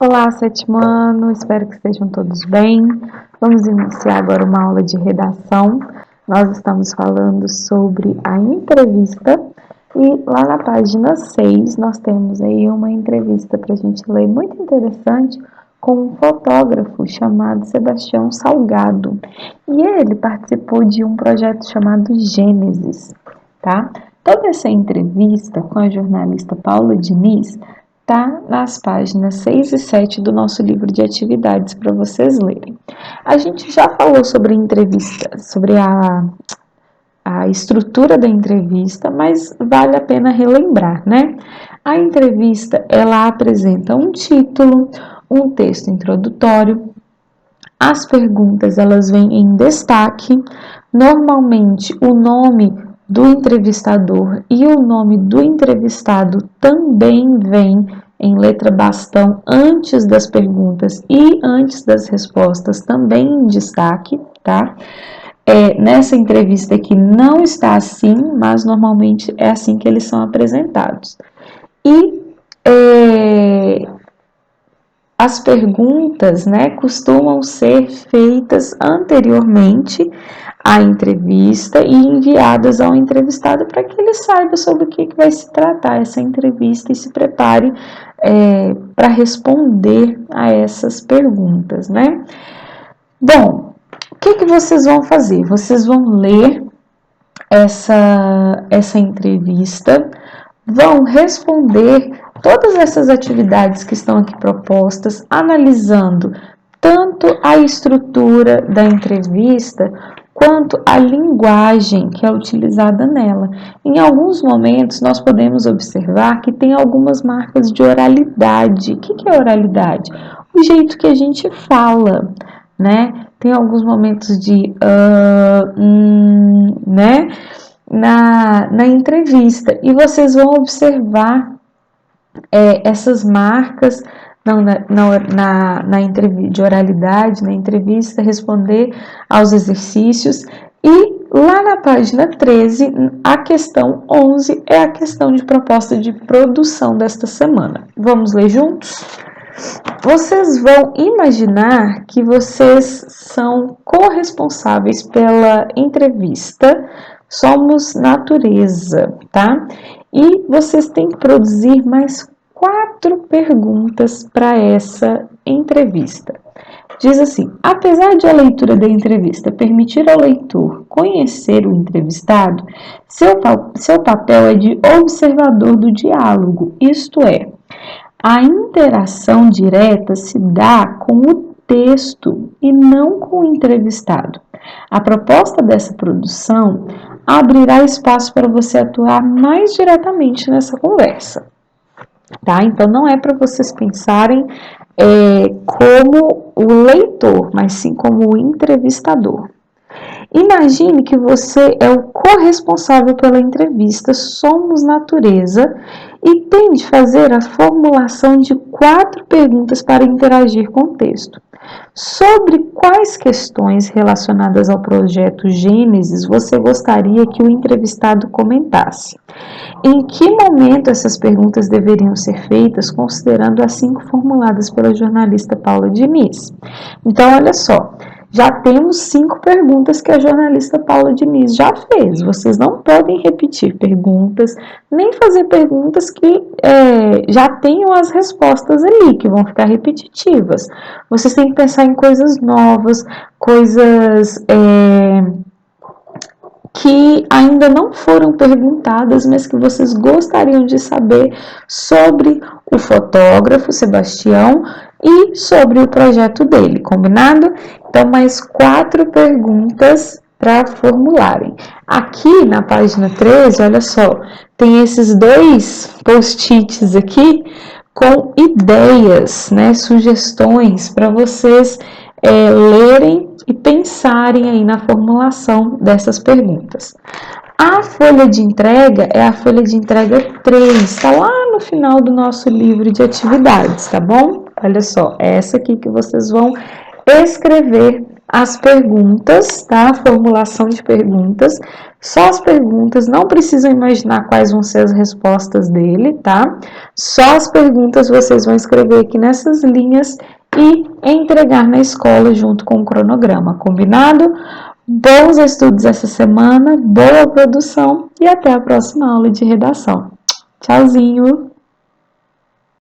Olá, sétimo ano, espero que estejam todos bem. Vamos iniciar agora uma aula de redação. Nós estamos falando sobre a entrevista e lá na página 6 nós temos aí uma entrevista para a gente ler muito interessante com um fotógrafo chamado Sebastião Salgado. E ele participou de um projeto chamado Gênesis, tá? Toda essa entrevista com a jornalista Paula Diniz está nas páginas 6 e 7 do nosso livro de atividades para vocês lerem. A gente já falou sobre a entrevista, sobre a estrutura da entrevista, mas vale a pena relembrar, né? A entrevista, ela apresenta um título, um texto introdutório, as perguntas, elas vêm em destaque, normalmente o nome do entrevistador e o nome do entrevistado também vem em letra bastão antes das perguntas e antes das respostas, também em destaque, tá? Nessa entrevista aqui não está assim, mas normalmente é assim que eles são apresentados. E as perguntas, né, costumam ser feitas anteriormente à entrevista e enviadas ao entrevistado para que ele saiba sobre o que vai se tratar essa entrevista e se prepare para responder a essas perguntas, né? Bom, o que vocês vão fazer? Vocês vão ler essa entrevista, vão responder todas essas atividades que estão aqui propostas, analisando tanto a estrutura da entrevista quanto a linguagem que é utilizada nela. Em alguns momentos, nós podemos observar que tem algumas marcas de oralidade. O que é oralidade? O jeito que a gente fala, né? Tem alguns momentos de né? Na entrevista, e vocês vão observar essas marcas na entrevista de oralidade, na entrevista, responder aos exercícios. E lá na página 13, a questão 11 é a questão de proposta de produção desta semana. Vamos ler juntos? Vocês vão imaginar que vocês são corresponsáveis pela entrevista, somos natureza, tá? E vocês têm que produzir mais 4 perguntas para essa entrevista. Diz assim: apesar de a leitura da entrevista permitir ao leitor conhecer o entrevistado, seu papel é de observador do diálogo, isto é, a interação direta se dá com o texto e não com o entrevistado. A proposta dessa produção abrirá espaço para você atuar mais diretamente nessa conversa, tá? Então, não é para vocês pensarem como o leitor, mas sim como o entrevistador. Imagine que você é o corresponsável pela entrevista, somos natureza, e tem de fazer a formulação de 4 perguntas para interagir com o texto. Sobre quais questões relacionadas ao projeto Gênesis você gostaria que o entrevistado comentasse? Em que momento essas perguntas deveriam ser feitas, considerando as 5 formuladas pela jornalista Paula Diniz? Então, olha só, já temos 5 perguntas que a jornalista Paula Diniz já fez. Vocês não podem repetir perguntas, nem fazer perguntas que já tenham as respostas ali, que vão ficar repetitivas. Vocês têm que pensar em coisas novas, coisas que ainda não foram perguntadas, mas que vocês gostariam de saber sobre o fotógrafo Sebastião e sobre o projeto dele, combinado? Então, mais 4 perguntas para formularem. Aqui na página 13, olha só, tem esses 2 post-its aqui com ideias, né, sugestões para vocês lerem e pensarem aí na formulação dessas perguntas. A folha de entrega é a folha de entrega 3, está lá no final do nosso livro de atividades, tá bom? Olha só, é essa aqui que vocês vão escrever as perguntas, tá? A formulação de perguntas. Só as perguntas, não precisam imaginar quais vão ser as respostas dele, tá? Só as perguntas vocês vão escrever aqui nessas linhas e entregar na escola junto com o cronograma, combinado? Bons estudos essa semana, boa produção e até a próxima aula de redação. Tchauzinho!